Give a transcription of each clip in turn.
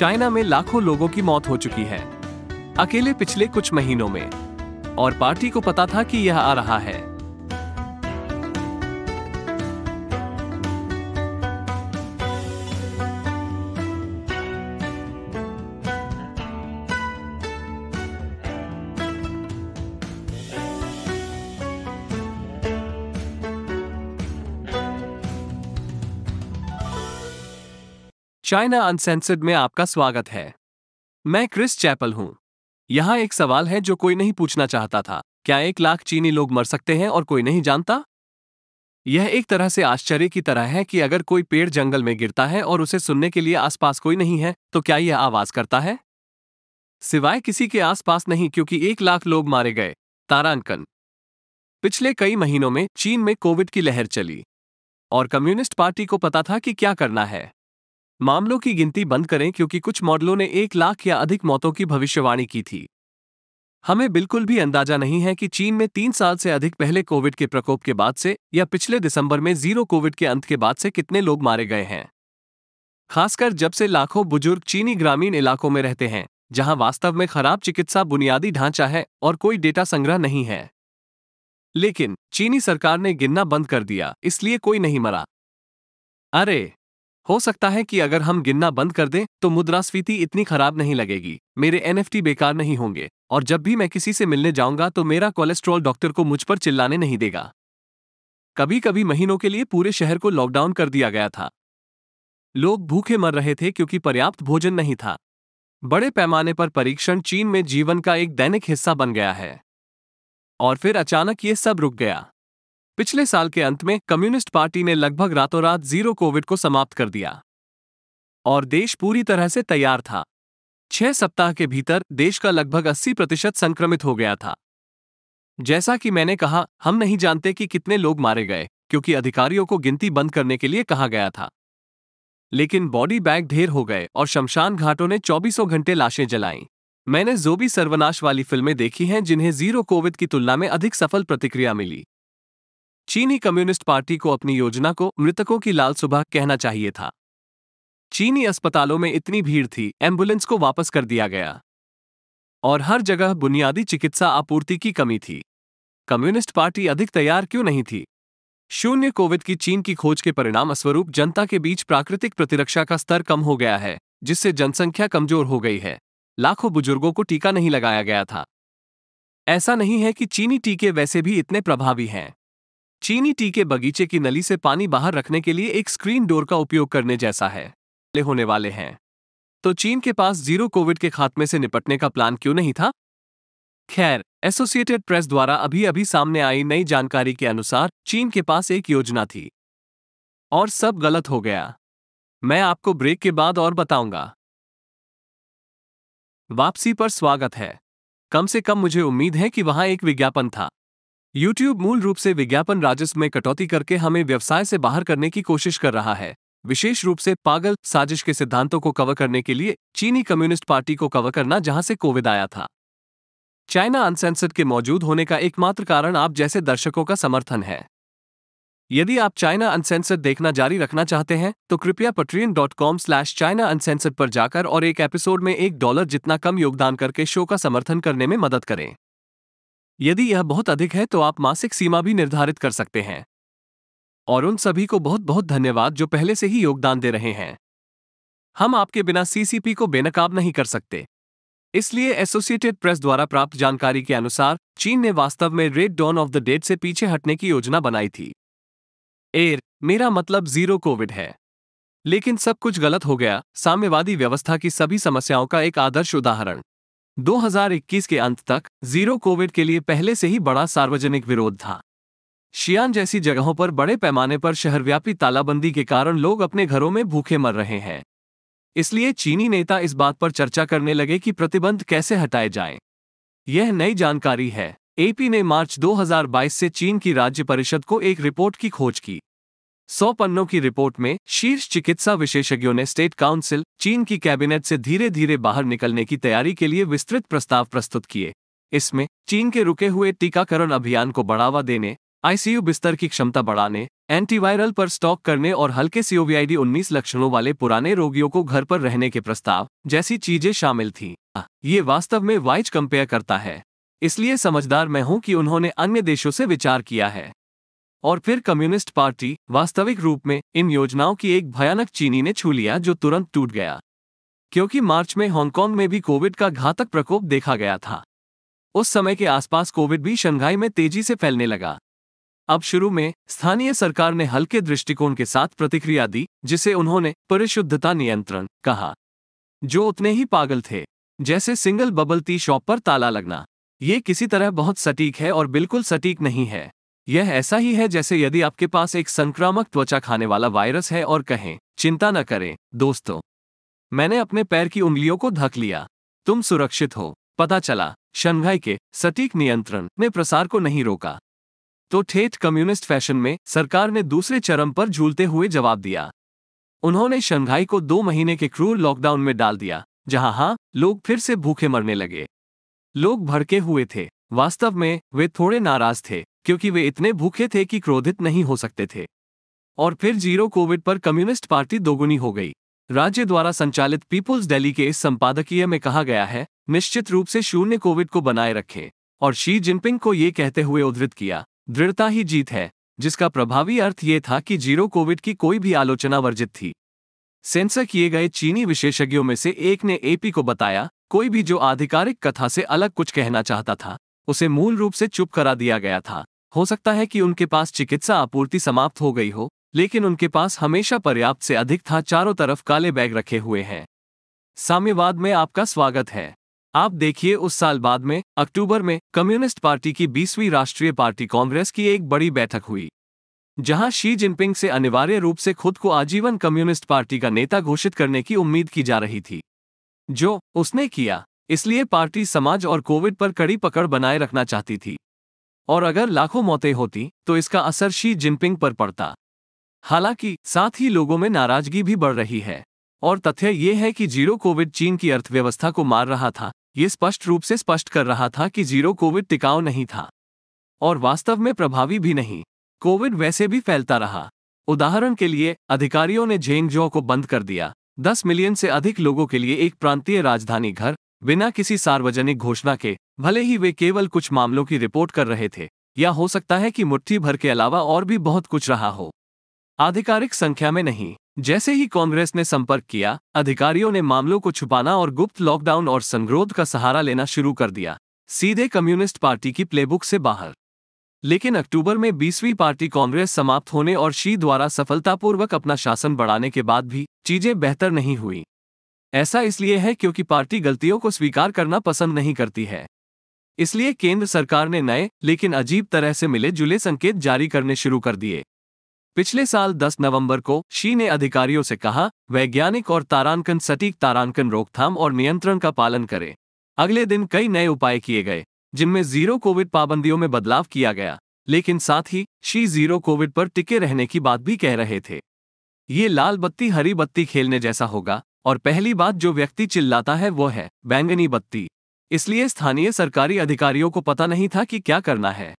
China में लाखों लोगों की मौत हो चुकी है अकेले पिछले कुछ महीनों में, और पार्टी को पता था कि यह आ रहा है। चाइना अनसेंसर्ड में आपका स्वागत है। मैं क्रिस चैपल हूं। यहां एक सवाल है जो कोई नहीं पूछना चाहता था। क्या 1 लाख चीनी लोग मर सकते हैं और कोई नहीं जानता? यह एक तरह से आश्चर्य की तरह है कि अगर कोई पेड़ जंगल में गिरता है और उसे सुनने के लिए आसपास कोई नहीं है, तो क्या यह आवाज करता है? सिवाय किसी के आसपास नहीं, क्योंकि 1 लाख लोग मारे गए। तारांकन। पिछले कई महीनों में चीन में कोविड की लहर चली और कम्युनिस्ट पार्टी को पता था कि क्या करना है। मामलों की गिनती बंद करें, क्योंकि कुछ मॉडलों ने 1 लाख या अधिक मौतों की भविष्यवाणी की थी। हमें बिल्कुल भी अंदाजा नहीं है कि चीन में 3 साल से अधिक पहले कोविड के प्रकोप के बाद से या पिछले दिसंबर में जीरो कोविड के अंत के बाद से कितने लोग मारे गए हैं, खासकर जब से लाखों बुजुर्ग चीनी ग्रामीण इलाकों में रहते हैं, जहां वास्तव में खराब चिकित्सा बुनियादी ढांचा है और कोई डेटा संग्रह नहीं है। लेकिन चीनी सरकार ने गिनना बंद कर दिया, इसलिए कोई नहीं मरा। अरे, हो सकता है कि अगर हम गिनना बंद कर दें तो मुद्रास्फीति इतनी खराब नहीं लगेगी, मेरे एनएफटी बेकार नहीं होंगे, और जब भी मैं किसी से मिलने जाऊंगा तो मेरा कोलेस्ट्रॉल डॉक्टर को मुझ पर चिल्लाने नहीं देगा। कभी कभी महीनों के लिए पूरे शहर को लॉकडाउन कर दिया गया था। लोग भूखे मर रहे थे क्योंकि पर्याप्त भोजन नहीं था। बड़े पैमाने पर परीक्षण चीन में जीवन का एक दैनिक हिस्सा बन गया है। और फिर अचानक ये सब रुक गया। पिछले साल के अंत में कम्युनिस्ट पार्टी ने लगभग रातों रात जीरो कोविड को समाप्त कर दिया और देश पूरी तरह से तैयार था। 6 सप्ताह के भीतर देश का लगभग 80% संक्रमित हो गया था। जैसा कि मैंने कहा, हम नहीं जानते कि कितने लोग मारे गए, क्योंकि अधिकारियों को गिनती बंद करने के लिए कहा गया था। लेकिन बॉडी बैग ढेर हो गए और शमशान घाटों ने 24 घंटे लाशें जलाईं। मैंने ज़ोंबी सर्वनाश वाली फिल्में देखी हैं जिन्हें जीरो कोविड की तुलना में अधिक सफल प्रतिक्रिया मिली। चीनी कम्युनिस्ट पार्टी को अपनी योजना को मृतकों की लाल सुबह कहना चाहिए था। चीनी अस्पतालों में इतनी भीड़ थी, एम्बुलेंस को वापस कर दिया गया और हर जगह बुनियादी चिकित्सा आपूर्ति की कमी थी। कम्युनिस्ट पार्टी अधिक तैयार क्यों नहीं थी? शून्य कोविड की चीन की खोज के परिणाम स्वरूप जनता के बीच प्राकृतिक प्रतिरक्षा का स्तर कम हो गया है, जिससे जनसंख्या कमजोर हो गई है। लाखों बुजुर्गों को टीका नहीं लगाया गया था। ऐसा नहीं है कि चीनी टीके वैसे भी इतने प्रभावी हैं। चीनी टीके बगीचे की नली से पानी बाहर रखने के लिए एक स्क्रीन डोर का उपयोग करने जैसा है। होने वाले हैं। तो चीन के पास जीरो कोविड के खात्मे से निपटने का प्लान क्यों नहीं था? खैर, एसोसिएटेड प्रेस द्वारा अभी सामने आई नई जानकारी के अनुसार चीन के पास एक योजना थी और सब गलत हो गया। मैं आपको ब्रेक के बाद और बताऊंगा। वापसी पर स्वागत है। कम से कम मुझे उम्मीद है कि वहां एक विज्ञापन था। YouTube मूल रूप से विज्ञापन राजस्व में कटौती करके हमें व्यवसाय से बाहर करने की कोशिश कर रहा है, विशेष रूप से पागल साजिश के सिद्धांतों को कवर करने के लिए चीनी कम्युनिस्ट पार्टी को कवर करना, जहां से कोविड आया था। चाइना अनसेंसर्ड के मौजूद होने का एकमात्र कारण आप जैसे दर्शकों का समर्थन है। यदि आप चाइना अनसेंसर्ड देखना जारी रखना चाहते हैं तो कृपया patreon.com/China Uncensored पर जाकर और एक एपिसोड में $1 जितना कम योगदान करके शो का समर्थन करने में मदद करें। यदि यह बहुत अधिक है तो आप मासिक सीमा भी निर्धारित कर सकते हैं। और उन सभी को बहुत बहुत धन्यवाद जो पहले से ही योगदान दे रहे हैं। हम आपके बिना सीसीपी को बेनकाब नहीं कर सकते। इसलिए एसोसिएटेड प्रेस द्वारा प्राप्त जानकारी के अनुसार चीन ने वास्तव में red dawn of the dead से पीछे हटने की योजना बनाई थी। मेरा मतलब जीरो कोविड है। लेकिन सब कुछ गलत हो गया। साम्यवादी व्यवस्था की सभी समस्याओं का एक आदर्श उदाहरण। 2021 के अंत तक जीरो कोविड के लिए पहले से ही बड़ा सार्वजनिक विरोध था। शियान जैसी जगहों पर बड़े पैमाने पर शहरव्यापी तालाबंदी के कारण लोग अपने घरों में भूखे मर रहे हैं। इसलिए चीनी नेता इस बात पर चर्चा करने लगे कि प्रतिबंध कैसे हटाए जाएं। यह नई जानकारी है। एपी ने मार्च 2022 से चीन की राज्य परिषद को एक रिपोर्ट की खोज की। 100 पन्नों की रिपोर्ट में शीर्ष चिकित्सा विशेषज्ञों ने स्टेट काउंसिल, चीन की कैबिनेट से धीरे धीरे बाहर निकलने की तैयारी के लिए विस्तृत प्रस्ताव प्रस्तुत किए। इसमें चीन के रुके हुए टीकाकरण अभियान को बढ़ावा देने, आईसीयू बिस्तर की क्षमता बढ़ाने, एंटीवायरल पर स्टॉक करने और हल्के COVID-19 लक्षणों वाले पुराने रोगियों को घर पर रहने के प्रस्ताव जैसी चीजें शामिल थी। ये वास्तव में वाइज कंपेयर करता है, इसलिए समझदार मैं हूं कि उन्होंने अन्य देशों से विचार किया है। और फिर कम्युनिस्ट पार्टी वास्तविक रूप में इन योजनाओं की एक भयानक चीनी ने छू लिया जो तुरंत टूट गया, क्योंकि मार्च में हांगकांग में भी कोविड का घातक प्रकोप देखा गया था। उस समय के आसपास कोविड भी शंघाई में तेजी से फैलने लगा। अब शुरू में स्थानीय सरकार ने हल्के दृष्टिकोण के साथ प्रतिक्रिया दी, जिसे उन्होंने परिशुद्धता नियंत्रण कहा, जो उतने ही पागल थे जैसे सिंगल बबल टी शॉप पर ताला लगना। ये किसी तरह बहुत सटीक है और बिल्कुल सटीक नहीं है। यह ऐसा ही है जैसे यदि आपके पास एक संक्रामक त्वचा खाने वाला वायरस है और कहें, चिंता न करें दोस्तों, मैंने अपने पैर की उंगलियों को ढक लिया, तुम सुरक्षित हो। पता चला शंघाई के सटीक नियंत्रण ने प्रसार को नहीं रोका। तो ठेठ कम्युनिस्ट फैशन में सरकार ने दूसरे चरम पर झूलते हुए जवाब दिया। उन्होंने शंघाई को 2 महीने के क्रूर लॉकडाउन में डाल दिया, जहां लोग फिर से भूखे मरने लगे। लोग भड़के हुए थे। वास्तव में वे थोड़े नाराज थे, क्योंकि वे इतने भूखे थे कि क्रोधित नहीं हो सकते थे। और फिर जीरो कोविड पर कम्युनिस्ट पार्टी दोगुनी हो गई। राज्य द्वारा संचालित पीपुल्स डेली के इस संपादकीय में कहा गया है, निश्चित रूप से शून्य कोविड को बनाए रखें, और शी जिनपिंग को ये कहते हुए उद्धृत किया, दृढ़ता ही जीत है, जिसका प्रभावी अर्थ ये था कि जीरो कोविड की कोई भी आलोचना वर्जित थी। सेंसर किए गए चीनी विशेषज्ञों में से एक ने एपी को बताया, कोई भी जो आधिकारिक कथा से अलग कुछ कहना चाहता था, उसे मूल रूप से चुप करा दिया गया था। हो सकता है कि उनके पास चिकित्सा आपूर्ति समाप्त हो गई हो, लेकिन उनके पास हमेशा पर्याप्त से अधिक था। चारों तरफ काले बैग रखे हुए हैं। साम्यवाद में आपका स्वागत है। आप देखिए, उस साल बाद में अक्टूबर में कम्युनिस्ट पार्टी की 20वीं राष्ट्रीय पार्टी कांग्रेस की एक बड़ी बैठक हुई, जहां शी जिनपिंग से अनिवार्य रूप से खुद को आजीवन कम्युनिस्ट पार्टी का नेता घोषित करने की उम्मीद की जा रही थी, जो उसने किया। इसलिए पार्टी समाज और कोविड पर कड़ी पकड़ बनाए रखना चाहती थी, और अगर लाखों मौतें होती तो इसका असर शी जिनपिंग पर पड़ता। हालांकि साथ ही लोगों में नाराजगी भी बढ़ रही है, और तथ्य ये है कि जीरो कोविड चीन की अर्थव्यवस्था को मार रहा था। ये स्पष्ट रूप से स्पष्ट कर रहा था कि जीरो कोविड टिकाऊ नहीं था, और वास्तव में प्रभावी भी नहीं। कोविड वैसे भी फैलता रहा। उदाहरण के लिए, अधिकारियों ने झेंगजो को बंद कर दिया। 10 मिलियन से अधिक लोगों के लिए एक प्रांतीय राजधानी घर, बिना किसी सार्वजनिक घोषणा के, भले ही वे केवल कुछ मामलों की रिपोर्ट कर रहे थे, या हो सकता है कि मुट्ठी भर के अलावा और भी बहुत कुछ रहा हो, आधिकारिक संख्या में नहीं। जैसे ही कांग्रेस ने संपर्क किया, अधिकारियों ने मामलों को छुपाना और गुप्त लॉकडाउन और संगरोध का सहारा लेना शुरू कर दिया, सीधे कम्युनिस्ट पार्टी की प्लेबुक से बाहर। लेकिन अक्टूबर में 20वीं पार्टी कांग्रेस समाप्त होने और शी द्वारा सफलतापूर्वक अपना शासन बढ़ाने के बाद भी चीजें बेहतर नहीं हुई। ऐसा इसलिए है क्योंकि पार्टी गलतियों को स्वीकार करना पसंद नहीं करती है। इसलिए केंद्र सरकार ने नए लेकिन अजीब तरह से मिले जुले संकेत जारी करने शुरू कर दिए। पिछले साल 10 नवंबर को शी ने अधिकारियों से कहा, वैज्ञानिक और तारांकन सटीक तारांकन रोकथाम और नियंत्रण का पालन करें। अगले दिन कई नए उपाय किए गए, जिनमें जीरो कोविड पाबंदियों में बदलाव किया गया, लेकिन साथ ही शी जीरो कोविड पर टिके रहने की बात भी कह रहे थे। ये लाल बत्ती हरी बत्ती खेलने जैसा होगा, और पहली बात जो व्यक्ति चिल्लाता है वो है बैंगनी बत्ती। इसलिए स्थानीय सरकारी अधिकारियों को पता नहीं था कि क्या करना है।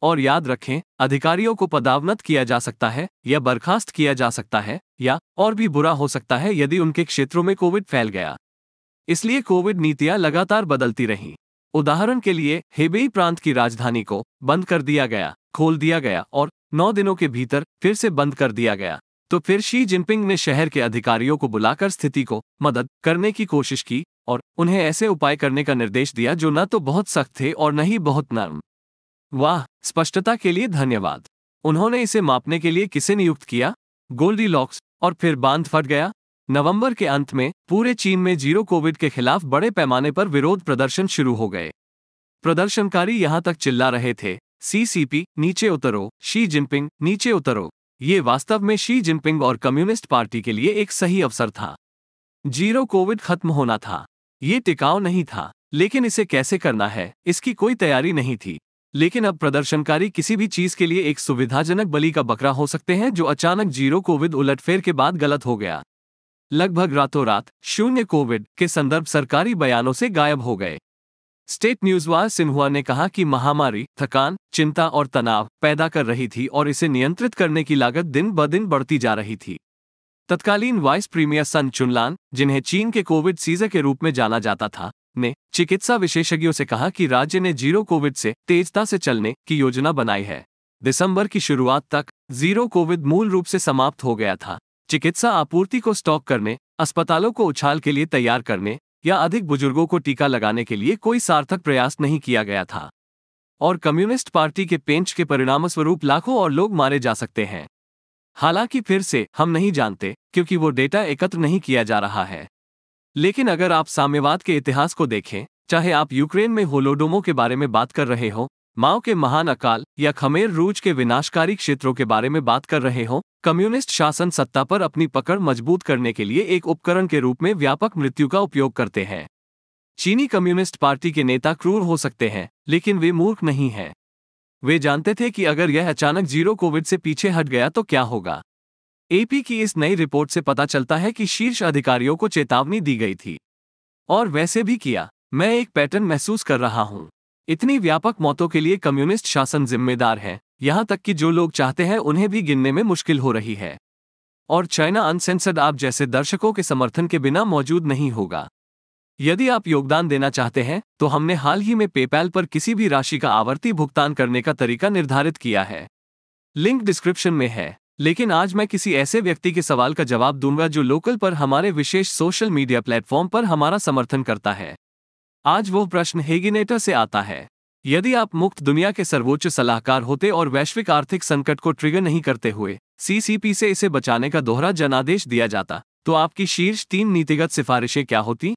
और याद रखें, अधिकारियों को पदावनत किया जा सकता है या बर्खास्त किया जा सकता है, या और भी बुरा हो सकता है यदि उनके क्षेत्रों में कोविड फैल गया। इसलिए कोविड नीतियां लगातार बदलती रहीं। उदाहरण के लिए, हेबेई प्रांत की राजधानी को बंद कर दिया गया, खोल दिया गया और 9 दिनों के भीतर फिर से बंद कर दिया गया। तो फिर शी जिनपिंग ने शहर के अधिकारियों को बुलाकर स्थिति को मदद करने की कोशिश की और उन्हें ऐसे उपाय करने का निर्देश दिया जो न तो बहुत सख्त थे और न ही बहुत नरम। वाह, स्पष्टता के लिए धन्यवाद। उन्होंने इसे मापने के लिए किसे नियुक्त किया? गोल्डीलॉक्स। और फिर बांध फट गया। नवंबर के अंत में पूरे चीन में जीरो कोविड के खिलाफ बड़े पैमाने पर विरोध प्रदर्शन शुरू हो गए। प्रदर्शनकारी यहां तक चिल्ला रहे थे, सीसीपी नीचे उतरो, शी जिनपिंग नीचे उतरो। ये वास्तव में शी जिनपिंग और कम्युनिस्ट पार्टी के लिए एक सही अवसर था। जीरो कोविड खत्म होना था। ये टिकाऊ नहीं था, लेकिन इसे कैसे करना है, इसकी कोई तैयारी नहीं थी। लेकिन अब प्रदर्शनकारी किसी भी चीज के लिए एक सुविधाजनक बलि का बकरा हो सकते हैं जो अचानक जीरो कोविड उलटफेर के बाद गलत हो गया। लगभग रातों रात शून्य कोविड के संदर्भ सरकारी बयानों से गायब हो गए। स्टेट न्यूज़वार सिन्हुआ ने कहा कि महामारी थकान, चिंता और तनाव पैदा कर रही थी और इसे नियंत्रित करने की लागत दिन ब दिन बढ़ती जा रही थी। तत्कालीन वाइस प्रीमियर सन चुनलान, जिन्हें चीन के कोविड सीजर के रूप में जाना जाता था, ने चिकित्सा विशेषज्ञों से कहा कि राज्य ने जीरो कोविड से तेजता से चलने की योजना बनाई है। दिसंबर की शुरुआत तक जीरो कोविड मूल रूप से समाप्त हो गया था। चिकित्सा आपूर्ति को स्टॉक करने, अस्पतालों को उछाल के लिए तैयार करने या अधिक बुजुर्गों को टीका लगाने के लिए कोई सार्थक प्रयास नहीं किया गया था। और कम्युनिस्ट पार्टी के पेंच के परिणामस्वरूप लाखों और लोग मारे जा सकते हैं। हालांकि फिर से हम नहीं जानते, क्योंकि वो डेटा एकत्र नहीं किया जा रहा है। लेकिन अगर आप साम्यवाद के इतिहास को देखें, चाहे आप यूक्रेन में होलोडोमोर के बारे में बात कर रहे हो, माओ के महान अकाल या खमेर रूज के विनाशकारी क्षेत्रों के बारे में बात कर रहे हो, कम्युनिस्ट शासन सत्ता पर अपनी पकड़ मजबूत करने के लिए एक उपकरण के रूप में व्यापक मृत्यु का उपयोग करते हैं। चीनी कम्युनिस्ट पार्टी के नेता क्रूर हो सकते हैं, लेकिन वे मूर्ख नहीं हैं। वे जानते थे कि अगर यह अचानक जीरो कोविड से पीछे हट गया तो क्या होगा। एपी की इस नई रिपोर्ट से पता चलता है कि शीर्ष अधिकारियों को चेतावनी दी गई थी और वैसे भी किया। मैं एक पैटर्न महसूस कर रहा हूं। इतनी व्यापक मौतों के लिए कम्युनिस्ट शासन जिम्मेदार है, यहां तक कि जो लोग चाहते हैं उन्हें भी गिनने में मुश्किल हो रही है। और चाइना अनसेंसर्ड आप जैसे दर्शकों के समर्थन के बिना मौजूद नहीं होगा। यदि आप योगदान देना चाहते हैं तो हमने हाल ही में पेपैल पर किसी भी राशि का आवर्ती भुगतान करने का तरीका निर्धारित किया है। लिंक डिस्क्रिप्शन में है। लेकिन आज मैं किसी ऐसे व्यक्ति के सवाल का जवाब दूंगा जो लोकल पर हमारे विशेष सोशल मीडिया प्लेटफॉर्म पर हमारा समर्थन करता है। आज वो प्रश्न हेगिनेटर से आता है। यदि आप मुक्त दुनिया के सर्वोच्च सलाहकार होते और वैश्विक आर्थिक संकट को ट्रिगर नहीं करते हुए सीसीपी से इसे बचाने का दोहरा जनादेश दिया जाता, तो आपकी शीर्ष 3 नीतिगत सिफारिशें क्या होती?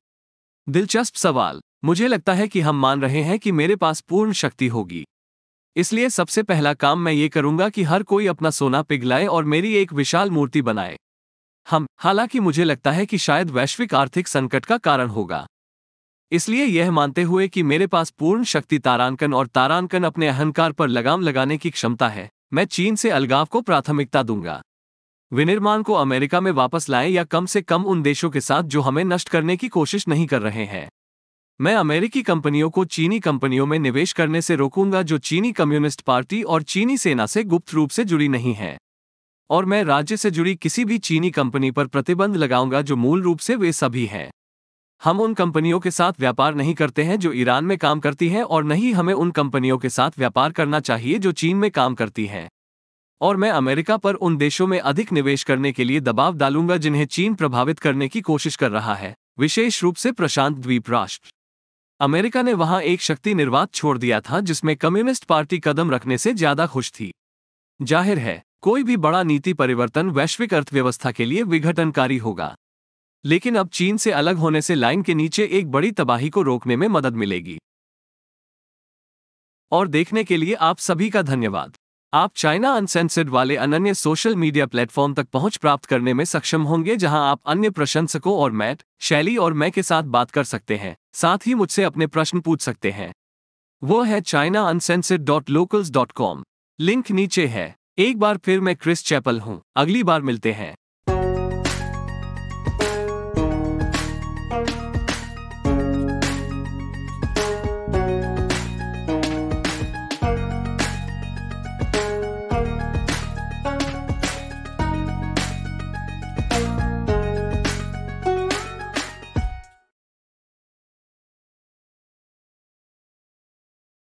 दिलचस्प सवाल। मुझे लगता है कि हम मान रहे हैं कि मेरे पास पूर्ण शक्ति होगी। इसलिए सबसे पहला काम मैं ये करूंगा कि हर कोई अपना सोना पिघलाए और मेरी एक विशाल मूर्ति बनाए। हालांकि मुझे लगता है कि शायद वैश्विक आर्थिक संकट का कारण होगा। इसलिए यह मानते हुए कि मेरे पास पूर्ण शक्ति तारांकन और तारांकन अपने अहंकार पर लगाम लगाने की क्षमता है, मैं चीन से अलगाव को प्राथमिकता दूंगा। विनिर्माण को अमेरिका में वापस लाएं या कम से कम उन देशों के साथ जो हमें नष्ट करने की कोशिश नहीं कर रहे हैं। मैं अमेरिकी कंपनियों को चीनी कंपनियों में निवेश करने से रोकूंगा जो चीनी कम्युनिस्ट पार्टी और चीनी सेना से गुप्त रूप से जुड़ी नहीं है। और मैं राज्य से जुड़ी किसी भी चीनी कंपनी पर प्रतिबंध लगाऊंगा जो मूल रूप से वे सभी हैं। हम उन कंपनियों के साथ व्यापार नहीं करते हैं जो ईरान में काम करती हैं, और नहीं हमें उन कंपनियों के साथ व्यापार करना चाहिए जो चीन में काम करती हैं। और मैं अमेरिका पर उन देशों में अधिक निवेश करने के लिए दबाव डालूंगा जिन्हें चीन प्रभावित करने की कोशिश कर रहा है, विशेष रूप से प्रशांत द्वीप राष्ट्र। अमेरिका ने वहां एक शक्ति निर्वात छोड़ दिया था जिसमें कम्युनिस्ट पार्टी कदम रखने से ज्यादा खुश थी। जाहिर है, कोई भी बड़ा नीति परिवर्तन वैश्विक अर्थव्यवस्था के लिए विघटनकारी होगा, लेकिन अब चीन से अलग होने से लाइन के नीचे एक बड़ी तबाही को रोकने में मदद मिलेगी। और देखने के लिए आप सभी का धन्यवाद। आप चाइना अनसेंसर्ड वाले अनन्य सोशल मीडिया प्लेटफॉर्म तक पहुंच प्राप्त करने में सक्षम होंगे, जहां आप अन्य प्रशंसकों और मैट, शैली और मैं के साथ बात कर सकते हैं, साथ ही मुझसे अपने प्रश्न पूछ सकते हैं। वो है chinauncensored.locals.com। लिंक नीचे है। एक बार फिर मैं क्रिस चैपल हूं। अगली बार मिलते हैं।